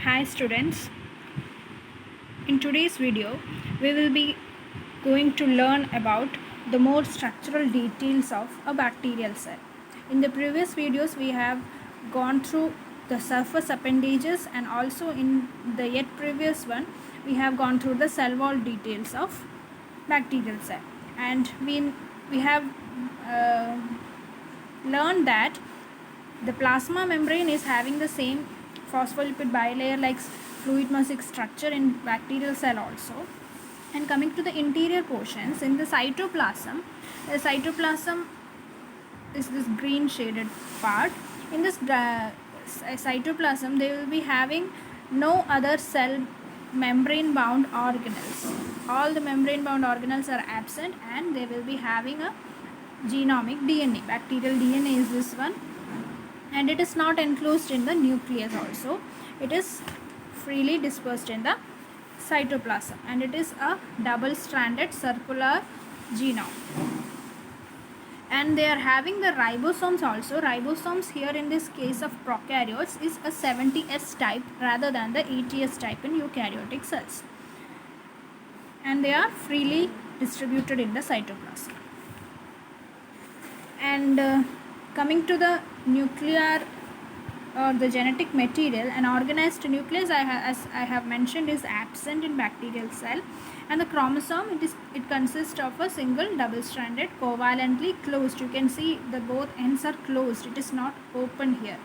Hi students, in today's video we will be going to learn about the more structural details of a bacterial cell. In the previous videos we have gone through the surface appendages, and also in the yet previous one we have gone through the cell wall details of bacterial cell, and we have uh, learned that the plasma membrane is having the same phospholipid bilayer like fluid mosaic structure in bacterial cell also. And coming to the interior portions, in the cytoplasm is this green shaded part. In this cytoplasm, they will be having no other cell membrane bound organelles. All the membrane bound organelles are absent, and they will be having a genomic DNA. Bacterial DNA is this one, and it is not enclosed in the nucleus also. It is freely dispersed in the cytoplasm, and it is a double stranded circular genome. And they are having the ribosomes also. Ribosomes here in this case of prokaryotes is a 70S type rather than the 80S type in eukaryotic cells, and they are freely distributed in the cytoplasm. And coming to the nuclear or the genetic material, an organized nucleus, as I have mentioned, is absent in bacterial cell, and the chromosome, it consists of a single double stranded covalently closed. You can see the both ends are closed, it is not open here,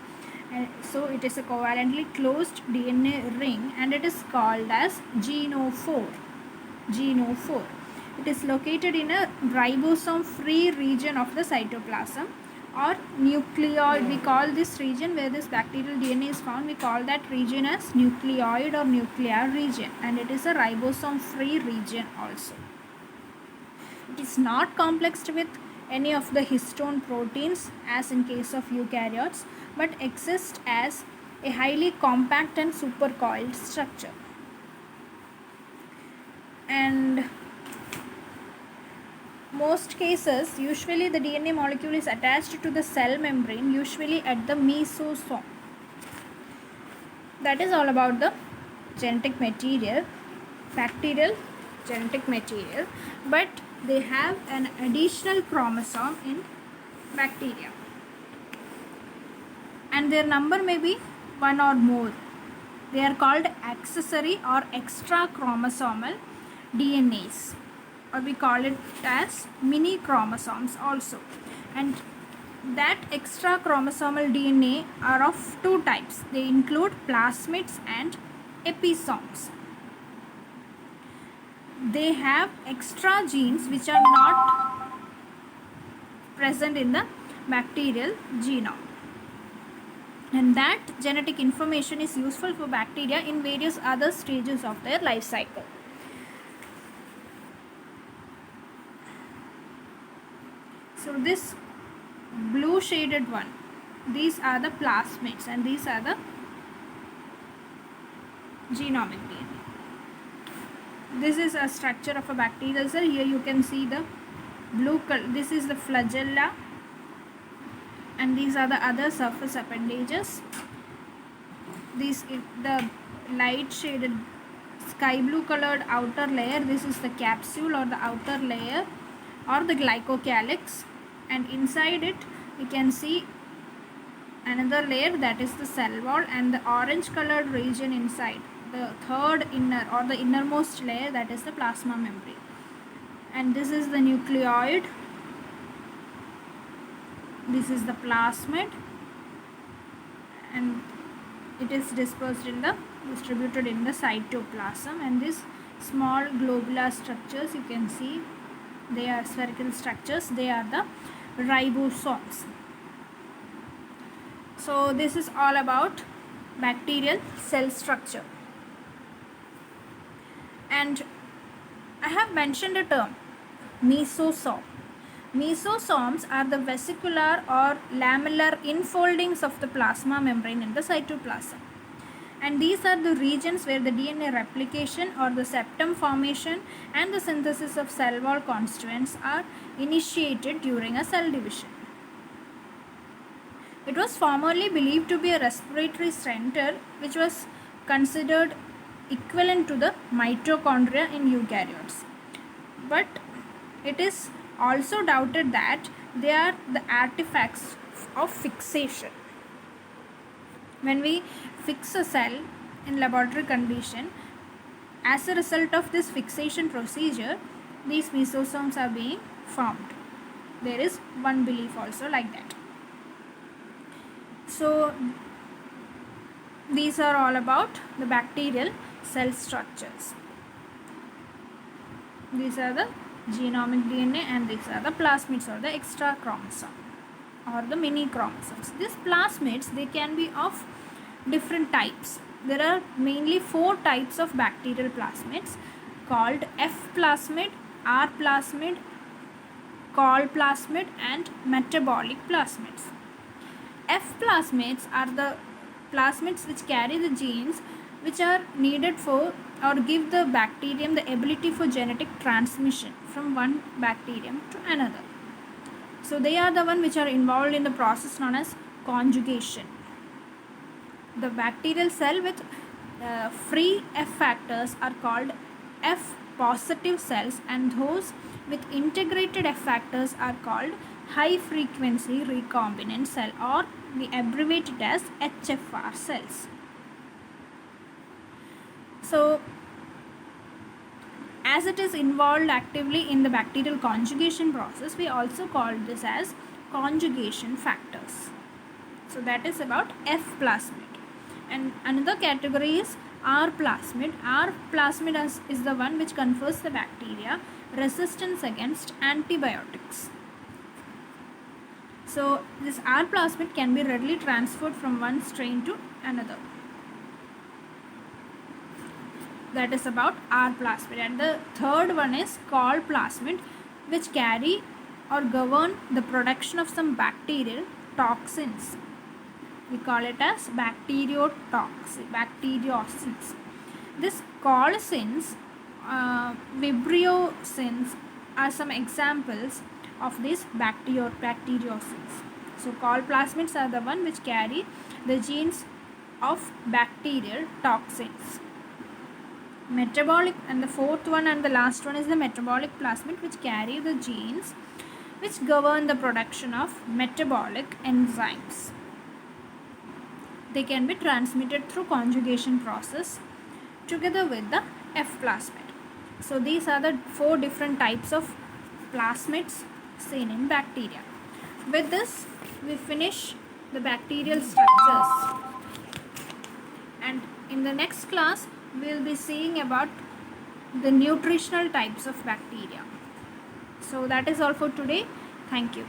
and so it is a covalently closed DNA ring, and it is called as genophore. It is located in a ribosome free region of the cytoplasm or nucleoid. We call this region where this bacterial DNA is found, we call that region as nucleoid or nuclear region, and it is a ribosome free region also. It is not complexed with any of the histone proteins as in case of eukaryotes, but exists as a highly compact and supercoiled structure. And most cases, usually the DNA molecule is attached to the cell membrane, usually at the mesosome. That is all about the genetic material, bacterial genetic material. But they have an additional chromosome in bacteria, and their number may be one or more. They are called accessory or extra chromosomal DNAs, or we call it as mini chromosomes also. And that extra chromosomal DNA are of two types. They include plasmids and episomes. They have extra genes which are not present in the bacterial genome, and that genetic information is useful for bacteria in various other stages of their life cycle. So this blue shaded one, these are the plasmids, and these are the genomic DNA. This is a structure of a bacterial cell. Here you can see the blue color. This is the flagella, and these are the other surface appendages. This is the light shaded sky blue colored outer layer. This is the capsule or the outer layer or the glycocalyx, and inside it we can see another layer, that is the cell wall, and the orange colored region inside, the third inner or the innermost layer, that is the plasma membrane. And this is the nucleoid, this is the plasmid, and it is distributed in the cytoplasm. And these small globular structures, you can see they are spherical structures, they are the ribosomes. So this is all about bacterial cell structure. And I have mentioned a term, mesosome. Mesosomes are the vesicular or lamellar infoldings of the plasma membrane in the cytoplasm, and these are the regions where the DNA replication or the septum formation and the synthesis of cell wall constituents are initiated during a cell division. It was formerly believed to be a respiratory center which was considered equivalent to the mitochondria in eukaryotes. But it is also doubted that they are the artifacts of fixation. When we fix a cell in laboratory condition, as a result of this fixation procedure, these mesosomes are being formed. There is one belief also like that. So these are all about the bacterial cell structures. These are the genomic DNA and these are the plasmids or the extra chromosome or the mini chromosomes. These plasmids, they can be of different types. There are mainly 4 types of bacterial plasmids called F plasmid, R plasmid, Col plasmid and metabolic plasmids. F plasmids are the plasmids which carry the genes which are needed for or give the bacterium the ability for genetic transmission from one bacterium to another. So they are the one which are involved in the process known as conjugation. The bacterial cell with free F factors are called F positive cells, and those with integrated F factors are called high frequency recombinant cell, or we abbreviate it as HFR cells. So as it is involved actively in the bacterial conjugation process, we also call this as conjugation factors. So that is about F plasmid. And another category is R plasmid. R plasmid is the one which confers the bacteria resistance against antibiotics. So this R plasmid can be readily transferred from one strain to another. That is about R plasmid. And the third one is Col plasmid, which carry or govern the production of some bacterial toxins. We call it as bacteriocins. This colsins, vibriosins are some examples of these bacteriocins. So Col plasmids are the one which carry the genes of bacterial toxins. Metabolic, and the fourth one and the last one is the metabolic plasmid, which carry the genes which govern the production of metabolic enzymes. They can be transmitted through conjugation process together with the F plasmid. So these are the 4 different types of plasmids seen in bacteria. With this, we finish the bacterial structures, and in the next class we will be seeing about the nutritional types of bacteria. So that is all for today. Thank you.